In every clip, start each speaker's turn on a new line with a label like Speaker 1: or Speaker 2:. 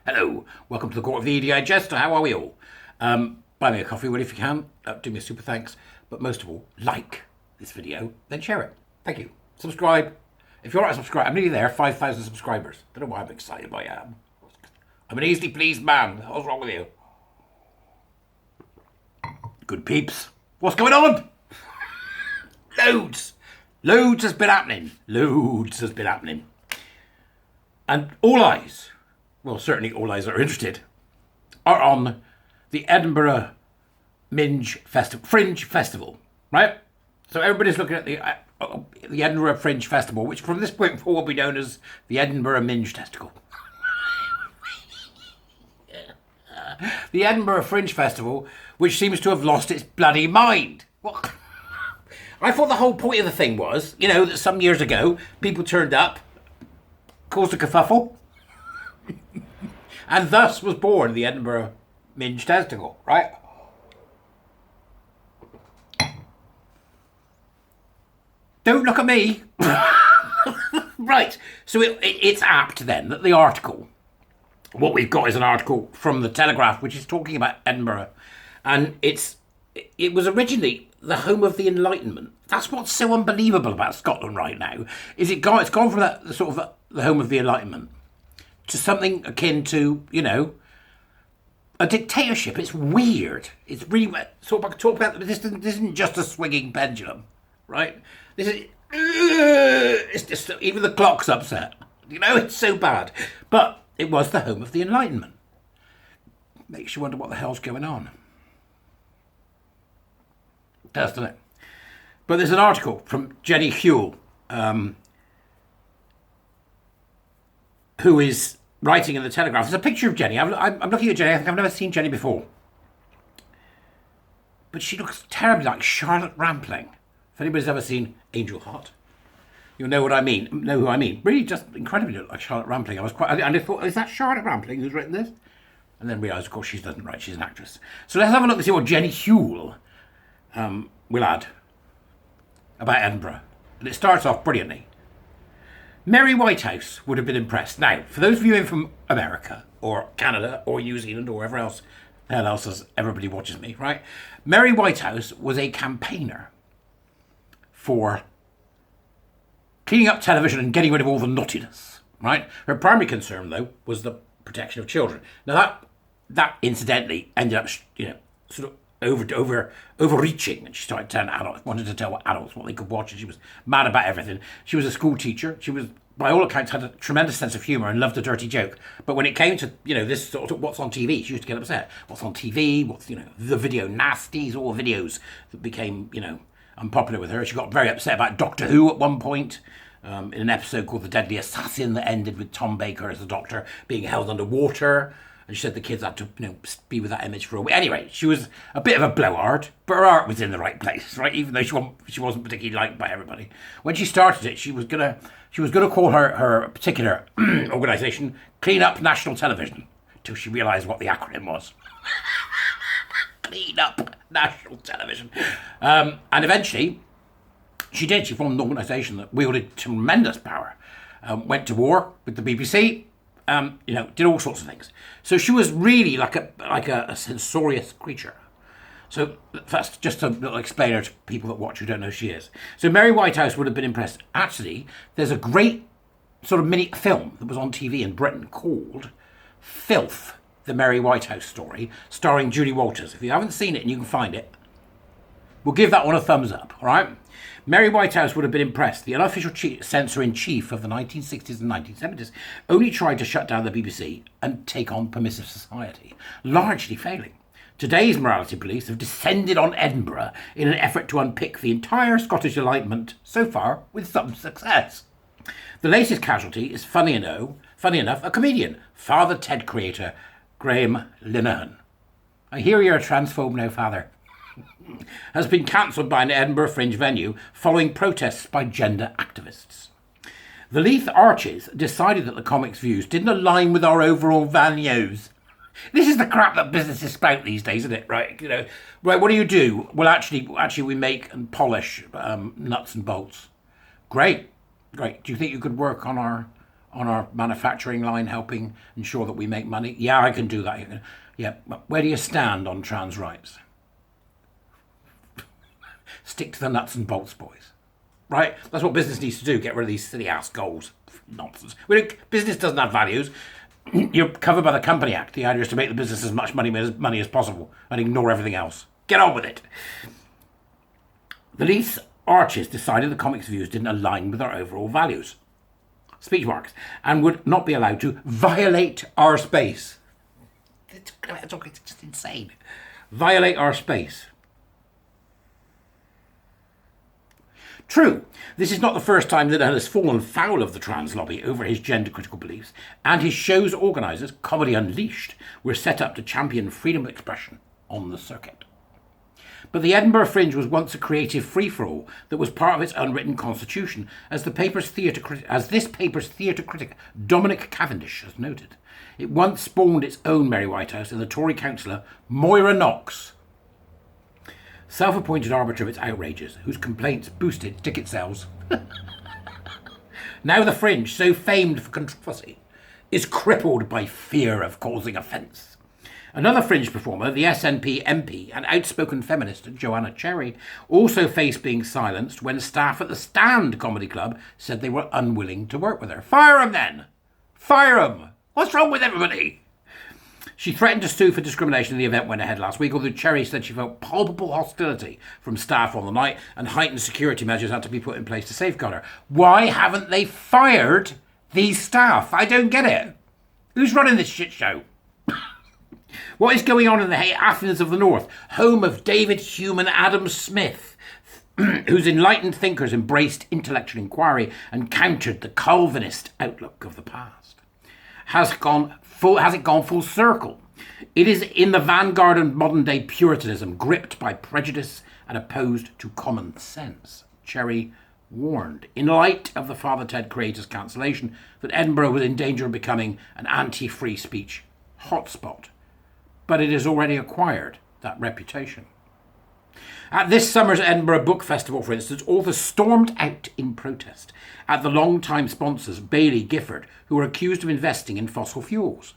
Speaker 1: Hello, welcome to the Court of the EDI Jester. How are we all? Buy me a coffee, will, if you can. Do me a super thanks. But most of all, like this video, then share it. Thank you. Subscribe. If you're not subscribed, I'm nearly there, 5,000 subscribers. Don't know why I'm excited, but I am. I'm an easily pleased man. What's wrong with you? Good peeps. What's going on? Loads. Loads has been happening. Loads has been happening. And all eyes, well, certainly all eyes that are interested, are on the Edinburgh Minge Fringe Festival, right? So everybody's looking at the Edinburgh Fringe Festival, which from this point forward will be known as the Edinburgh Minge Testicle. The Edinburgh Fringe Festival, which seems to have lost its bloody mind. What? I thought the whole point of the thing was, you know, that some years ago, people turned up, caused a kerfuffle, and thus was born the Edinburgh Minge Testicle, right? Don't look at me. Right, so it's apt then that the article, what we've got is an article from the Telegraph, which is talking about Edinburgh, and it was originally the home of the Enlightenment. That's what's so unbelievable about Scotland right now, is it's gone from that sort of the home of the Enlightenment to something akin to, you know, a dictatorship. It's weird. It's really sort of talk about this isn't just a swinging pendulum, right? This is it's just even the clock's upset. You know, it's so bad. But it was the home of the Enlightenment. Makes you wonder what the hell's going on. Doesn't it? But there's an article from Jenny Hewell, who is writing in the Telegraph. There's a picture of Jenny. I'm looking at Jenny. I think I've never seen Jenny before. But she looks terribly like Charlotte Rampling. If anybody's ever seen Angel Heart, you'll know what I mean. Know who I mean. Really just incredibly like Charlotte Rampling. I thought, is that Charlotte Rampling who's written this? And then realised, of course, she doesn't write. She's an actress. So let's have a look and see what Jenny Hewell will add about Edinburgh. And it starts off brilliantly. Mary Whitehouse would have been impressed. Now, for those viewing from America or Canada or New Zealand or wherever else, the hell else as everybody watches me, right? Mary Whitehouse was a campaigner for cleaning up television and getting rid of all the naughtiness, right? Her primary concern, though, was the protection of children. Now, that incidentally ended up, you know, sort of overreaching, and she started telling adults, wanted to tell adults what they could watch, and she was mad about everything. She was a school teacher. She was, by all accounts, had a tremendous sense of humour and loved a dirty joke. But when it came to, you know, this sort of what's on TV, she used to get upset. What's on TV? What's, you know, the video nasties, all the videos that became, you know, unpopular with her. She got very upset about Doctor Who at one point, in an episode called The Deadly Assassin that ended with Tom Baker as the Doctor being held underwater. And she said the kids had to, you know, be with that image for a week. Anyway, she was a bit of a blowhard, but her art was in the right place, right? Even though she wasn't particularly liked by everybody. When she started it, she was gonna call her particular organisation Clean Up National Television, till she realised what the acronym was. Clean Up National Television. And eventually, she did. She formed an organisation that wielded tremendous power. Went to war with the BBC. You know, did all sorts of things. So she was really like a censorious creature. So that's just to explain her to people that watch who don't know who she is. So Mary Whitehouse would have been impressed. Actually, there's a great sort of mini film that was on TV in Britain called Filth, the Mary Whitehouse story, starring Julie Walters. If you haven't seen it and you can find it, we'll give that one a thumbs up, all right? Mary Whitehouse would have been impressed. The unofficial censor-in-chief of the 1960s and 1970s only tried to shut down the BBC and take on permissive society, largely failing. Today's morality police have descended on Edinburgh in an effort to unpick the entire Scottish Enlightenment, so far with some success. The latest casualty is, funny enough, a comedian, Father Ted creator Graham Linehan. I hear you're a transphobe now, Father. Has been cancelled by an Edinburgh Fringe venue following protests by gender activists. The Leith Arches decided that the comic's views didn't align with our overall values. This is the crap that businesses spout these days, isn't it? Right? You know, right? What do? Well, actually, we make and polish nuts and bolts. Great. Do you think you could work on our on our manufacturing line, helping ensure that we make money? Yeah, I can do that. Yeah, but where do you stand on trans rights? Stick to the nuts and bolts, boys. Right? That's what business needs to do. Get rid of these silly ass goals. Nonsense. Business doesn't have values. You're covered by the Company Act. The idea is to make the business as much money as possible and ignore everything else. Get on with it. The Leith's archists decided the comics' views didn't align with our overall values. Speech marks. And would not be allowed to violate our space. It's just insane. Violate our space. True, this is not the first time that has fallen foul of the trans lobby over his gender-critical beliefs, and his show's organisers, Comedy Unleashed, were set up to champion freedom of expression on the circuit. But the Edinburgh Fringe was once a creative free-for-all that was part of its unwritten constitution, as this paper's theatre critic Dominic Cavendish has noted. It once spawned its own Mary Whitehouse in the Tory councillor Moira Knox, self-appointed arbiter of its outrages, whose complaints boosted ticket sales. Now the Fringe, so famed for controversy, is crippled by fear of causing offence. Another Fringe performer, the SNP MP and outspoken feminist Joanna Cherry, also faced being silenced when staff at the Stand Comedy Club said they were unwilling to work with her. Fire 'em then! Fire 'em! What's wrong with everybody? She threatened to sue for discrimination and the event went ahead last week, although Cherry said she felt palpable hostility from staff on the night and heightened security measures had to be put in place to safeguard her. Why haven't they fired these staff? I don't get it. Who's running this shit show? What is going on in the Athens of the North, home of David Hume and Adam Smith, whose enlightened thinkers embraced intellectual inquiry and countered the Calvinist outlook of the past? Has it gone full circle? It is in the vanguard of modern-day Puritanism, gripped by prejudice and opposed to common sense. Cherry warned, in light of the Father Ted creator's cancellation, that Edinburgh was in danger of becoming an anti-free speech hotspot. But it has already acquired that reputation. At this summer's Edinburgh Book Festival, for instance, authors stormed out in protest at the long-time sponsors, Bailey Gifford, who were accused of investing in fossil fuels.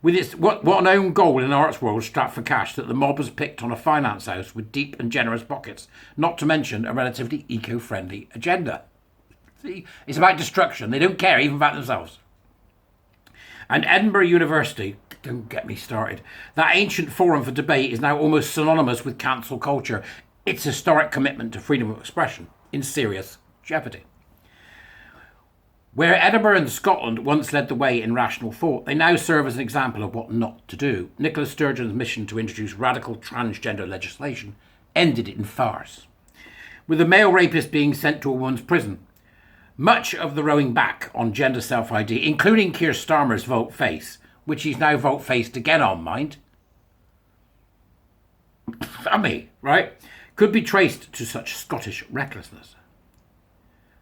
Speaker 1: With its what an own goal in the arts world strapped for cash that the mob has picked on a finance house with deep and generous pockets, not to mention a relatively eco-friendly agenda. See, it's about destruction. They don't care even about themselves. And Edinburgh University, don't get me started, that ancient forum for debate is now almost synonymous with cancel culture, its historic commitment to freedom of expression in serious jeopardy. Where Edinburgh and Scotland once led the way in rational thought, they now serve as an example of what not to do. Nicola Sturgeon's mission to introduce radical transgender legislation ended in farce, with a male rapist being sent to a woman's prison. Much of the rowing back on gender self-ID, including Keir Starmer's vote-face, which he's now vote-faced again on, mind. Right? Could be traced to such Scottish recklessness.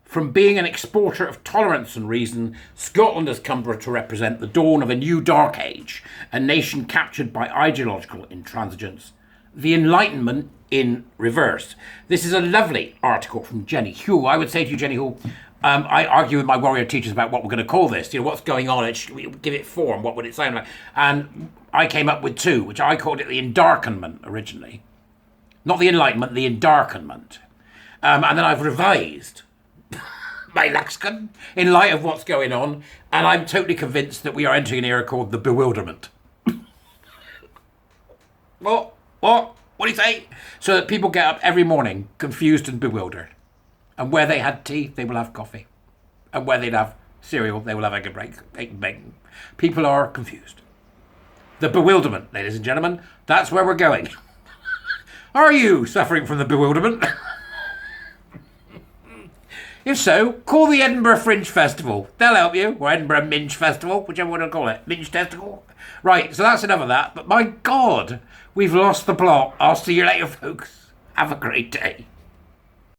Speaker 1: From being an exporter of tolerance and reason, Scotland has come to represent the dawn of a new dark age, a nation captured by ideological intransigence. The Enlightenment in reverse. This is a lovely article from Jenny Hull. I would say to you, Jenny Hull, I argue with my warrior teachers about what we're going to call this. You know, what's going on? Give it form. What would it sound like? And I came up with two, which I called it the Endarkenment originally. Not the Enlightenment, the Endarkenment. And then I've revised my lexicon in light of what's going on. And I'm totally convinced that we are entering an era called the bewilderment. What? What do you say? So that people get up every morning confused and bewildered. And where they had tea, they will have coffee. And where they'd have cereal, they will have egg and bacon. People are confused. The bewilderment, ladies and gentlemen, that's where we're going. Are you suffering from the bewilderment? If so, call the Edinburgh Fringe Festival. They'll help you. Or Edinburgh Minge Festival, whichever one to call it. Minge Testicle. Right, so that's enough of that. But my God, we've lost the plot. I'll see you later, folks. Have a great day.